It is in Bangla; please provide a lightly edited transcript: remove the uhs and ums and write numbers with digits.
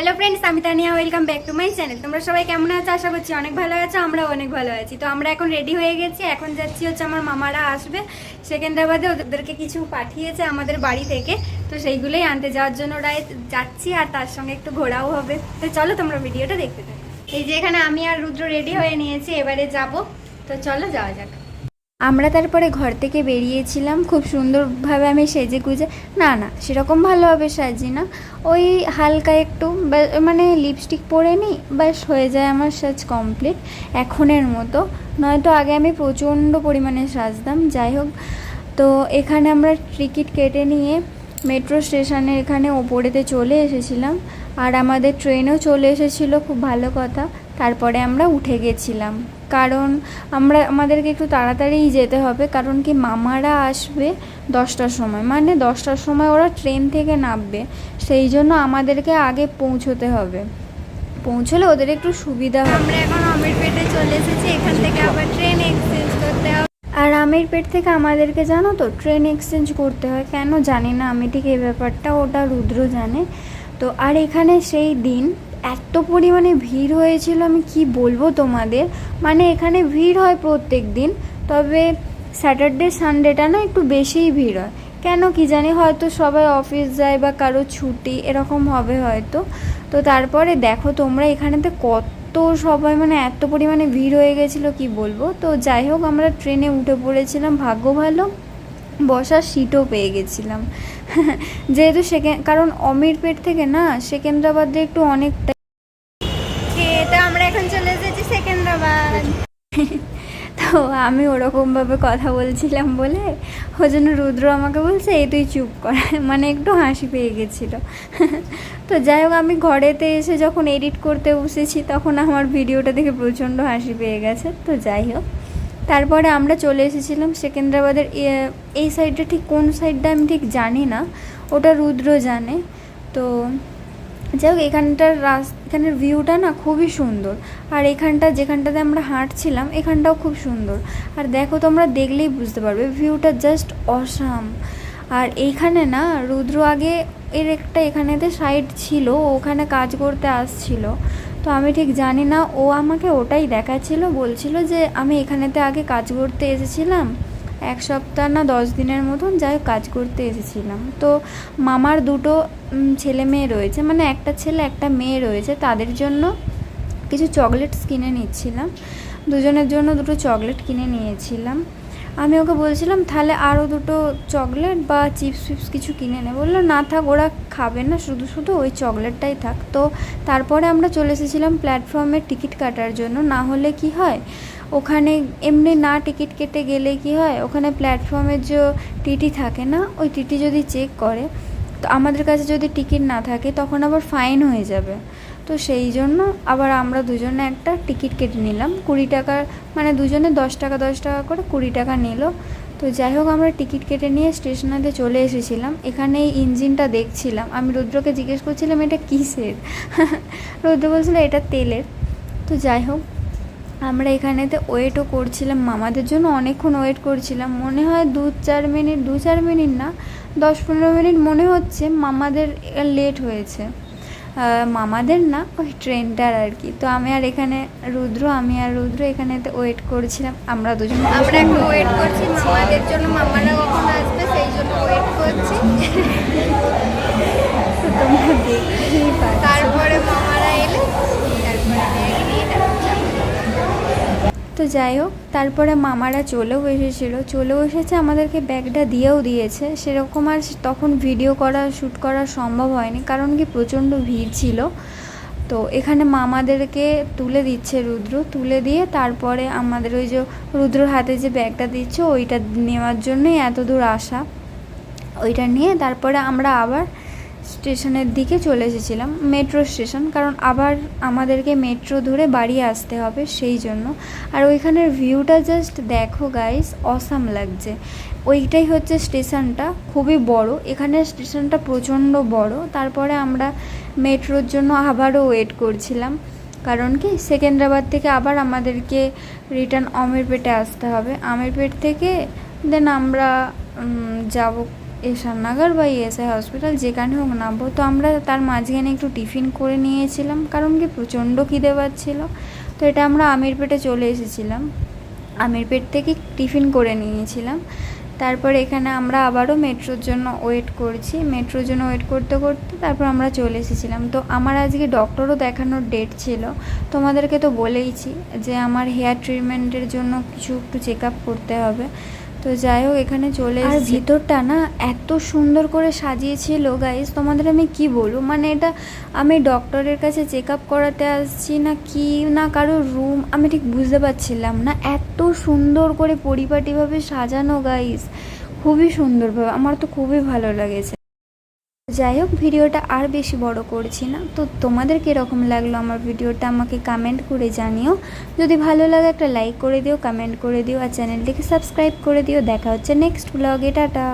হ্যালো ফ্রেন্ডস, আমি Tania. Welcome back to my channel. তোমরা সবাই কেমন আছো? আশা করছি অনেক ভালো আছো। আমরাও অনেক ভালো আছি। তো আমরা এখন রেডি হয়ে গেছি। এখন যাচ্ছি হচ্ছে আমার মামারা আসবে সেকেন্দ্রাবাদে, ওদেরকে কিছু পাঠিয়েছে আমাদের বাড়ি থেকে, তো সেইগুলোই আনতে যাওয়ার জন্য ওরা যাচ্ছি, আর তার সঙ্গে একটু ঘোরাও হবে। তো চলো তোমরা ভিডিওটা দেখতে থাকো। এই যে এখানে আমি আর রুদ্র রেডি হয়ে নিয়েছি, এবারে যাব। তো চলো যাওয়া যাক। আমরা তারপরে ঘর থেকে বেরিয়েছিলাম। খুব সুন্দরভাবে আমি সেজে গুজে, না সেরকম ভালোভাবে সাজি না, ওই হালকা একটু মানে লিপস্টিক পরে নিই, ব্যাস হয়ে যায় আমার সাজ কমপ্লিট এখনের মতো। নয়তো আগে আমি প্রচণ্ড পরিমাণে সাজতাম। যাই হোক, তো এখানে আমরা টিকিট কেটে নিয়ে মেট্রো স্টেশনের এখানে ওপরেতে চলে এসেছিলাম, আর আমাদের ট্রেনও চলে এসেছিলো, খুব ভালো কথা। তারপরে আমরা উঠে গেছিলাম, কারণ আমাদেরকে একটু তাড়াতাড়িই যেতে হবে, কারণ কি মামারা আসবে 10টার সময়, মানে 10টার সময় ওরা ট্রেন থেকে নামবে, সেই জন্য আমাদেরকে আগে পৌঁছতে হবে। পৌঁছলে ওদের একটু সুবিধা হবে। আমরা এখন আমিরপেটে চলে এসেছি, এখান থেকে আবার ট্রেন এক্সচেঞ্জ করতে হবে। আর আমিরপেট থেকে আমাদেরকে জানো তো ট্রেন এক্সচেঞ্জ করতে হয় কেন জানি না আমি ঠিক এই ব্যাপারটা, ওটা রুদ্র জানে। তো আর এখানে সেই দিন এত পরিমাণে ভিড় হয়েছিল, আমি কি বলবো তোমাদের, মানে এখানে ভিড় হয় প্রত্যেক দিন, তবে স্যাটারডে সানডেটা না একটু বেশিই ভিড় হয় কেন কি জানি, হয়তো সবাই অফিস যায় বা কারো ছুটি এরকম হবে হয়তো। তো তারপরে দেখো তোমরা এখানেতে কত সবাই, মানে এত পরিমাণে ভিড় হয়ে গেছিলো কি বলবো। তো যাই হোক, আমরা ট্রেনে উঠে পড়েছিলাম, ভাগ্য ভালো বসার সিটও পেয়ে গেছিলাম। যেহেতু কারণ অমিরপেট থেকে না সেকেন্দ্রাবাদে একটু অনেকটা। তো আমরা এখন চলে এসেছি সেকেন্দ্রাবাদ। তো আমি ওরকমভাবে কথা বলছিলাম বলে ওই জন্য রুদ্র আমাকে বলছে এই তুই চুপ কর, মানে একটু হাসি পেয়ে গেছিলো। তো যাই হোক, আমি ঘরেতে এসে যখন এডিট করতে বসেছি তখন আমার ভিডিওটা দেখে প্রচণ্ড হাসি পেয়ে গেছে। তো যাই হোক, তারপরে আমরা চলে এসেছিলাম সেকেন্দ্রাবাদের এই সাইডটা, ঠিক কোন সাইডটা আমি ঠিক জানি না, ওটা রুদ্র জানে। তো যাই হোক, এখানের ভিউটা না খুবই সুন্দর, আর এখানটা যেখানটাতে আমরা হাঁটছিলাম এখানটাও খুব সুন্দর। আর দেখো তোমরা দেখলেই বুঝতে পারবে ভিউটা জাস্ট অসাম। আর এইখানে না রুদ্র আগে এখানেতে সাইড ছিল, ওখানে কাজ করতে আসছিল, তো আমি ঠিক জানি না, ও আমাকে ওটাই দেখাচ্ছিল, বলছিল যে আমি এখানেতে আগে কাজ করতে এসেছিলাম 1 সপ্তাহ না 10 দিনের মতন, যাই কাজ করতে এসেছিলাম। তো মামার দুটো ছেলে মেয়ে রয়েছে, মানে একটা ছেলে একটা মেয়ে রয়েছে, তাদের জন্য কিছু চকলেটস কিনে নিচ্ছিলাম, দুজনের জন্য দুটো চকলেট কিনে নিয়েছিলাম। আমি ওকে বলছিলাম তাহলে আরও দুটো চকলেট বা চিপস কিছু কিনে নে, বললো না থাক, ওরা খাবে না, শুধু শুধু ওই চকলেটটাই থাক। তো তারপরে আমরা চলে এসেছিলাম প্ল্যাটফর্মে টিকিট কাটার জন্য। না হলে কি হয়, ওখানে এমনি না টিকিট কেটে গেলে কি হয়, ওখানে প্ল্যাটফর্মের যে টিটি থাকে না, ওই টিটি যদি চেক করে, তো আমাদের কাছে যদি টিকিট না থাকে তখন আবার ফাইন হয়ে যাবে। তো সেই জন্য আবার আমরা দুজনে একটা টিকিট কেটে নিলাম 20 টাকার, মানে দুজনে 10 টাকা করে 20 টাকা নিল। তো যাই হোক, আমরা টিকিট কেটে নিয়ে স্টেশনেতে চলে এসেছিলাম। এখানে এই ইঞ্জিনটা দেখছিলাম, আমি রুদ্রকে জিজ্ঞেস করছিলাম এটা কিসের। রুদ্র বলছিল এটা তেলের। তো যাই হোক, আমরা এখানেতে ওয়েটও করছিলাম মামাদের জন্য, অনেকক্ষণ ওয়েট করছিলাম, মনে হয় 2-4 মিনিট না 10-15 মিনিট মনে হচ্ছে মামাদের লেট হয়েছে। মামাদের না, ওই ট্রেনটার আর কি। তো আমি আর রুদ্র এখানেতে ওয়েট করছিলাম, আমরা এখন ওয়েট করছি মামাদের জন্য, মামারা কখন আসবে সেই জন্য ওয়েট করছি। তো তোমরা দেখতেই পাচ্ছ, তারপরে মামারা এলে তো যাই হোক, তারপরে মামারা চলেও এসেছে, আমাদেরকে ব্যাগটা দিয়েও দিয়েছে। সেরকম আর তখন ভিডিও শ্যুট করা সম্ভব হয়নি, কারণ কি প্রচণ্ড ভিড় ছিল। তো এখানে মামাদেরকে তুলে দিচ্ছে রুদ্র, তুলে দিয়ে তারপরে আমাদের ওই যে রুদ্রর হাতে যে ব্যাগটা দিচ্ছে ওইটা নেওয়ার জন্যই এত দূর আসা। ওইটা নিয়ে তারপরে আমরা আবার স্টেশনের দিকে চলে এসেছিলাম, মেট্রো স্টেশন, কারণ আবার আমাদেরকে মেট্রো ধরে বাড়ি আসতে হবে সেই জন্য। আর ওইখানের ভিউটা জাস্ট দেখো গাইস, অসাম লাগছে। ওইটাই হচ্ছে স্টেশনটা, খুবই বড়, এখানের স্টেশনটা প্রচণ্ড বড়। তারপরে আমরা মেট্রোর জন্য আবারও ওয়েট করছিলাম, কারণ কি সেকেন্দ্রাবাদ থেকে আবার আমাদেরকে রিটার্ন আমিরপেটে আসতে হবে। আমিরপেট থেকে দেন আমরা যাব এশাননগর বা ইএসআই হসপিটাল যেখানে হোক নামবো। তো আমরা তার মাঝখানে একটু টিফিন করে নিয়েছিলাম, কারণ কি প্রচণ্ড খিদে পাচ্ছিলো। তো এটা আমরা আমিরপেটে চলে এসেছিলাম, আমিরপেট থেকে টিফিন করে নিয়েছিলাম। তারপর এখানে আমরা আবারও মেট্রোর জন্য ওয়েট করছি, মেট্রোর জন্য ওয়েট করতে করতে তারপর আমরা চলে এসেছিলাম। তো আমার আজকে ডক্টরও দেখানোর ডেট ছিল, তোমাদেরকে তো বলেইছি যে আমার হেয়ার ট্রিটমেন্টের জন্য কিছু একটু চেক আপ করতে হবে। তো যাই হোক এখানে চলে আর ভিতরটা না এত সুন্দর করে সাজিয়েছিল গাইস, তোমাদের আমি কি বলবো, মানে এটা আমি ডক্টরের কাছে চেক আপ করাতে আসছি না কি না কারো রুম, আমি ঠিক বুঝতে পারছিলাম না। এত সুন্দর করে পরিপাটিভাবে সাজানো গাইস, খুবই সুন্দরভাবে, আমার তো খুবই ভালো লেগেছে। যাই হোক ভিডিওটা আর বেশি বড় করছি না, তো তোমাদের কীরকম লাগলো আমার ভিডিওটা আমাকে কমেন্ট করে জানিও। যদি ভালো লাগে একটা লাইক করে দিও, কমেন্ট করে দিও, আর চ্যানেলটিকে সাবস্ক্রাইব করে দিও। দেখা হচ্ছে নেক্সট ব্লগে, টাটা।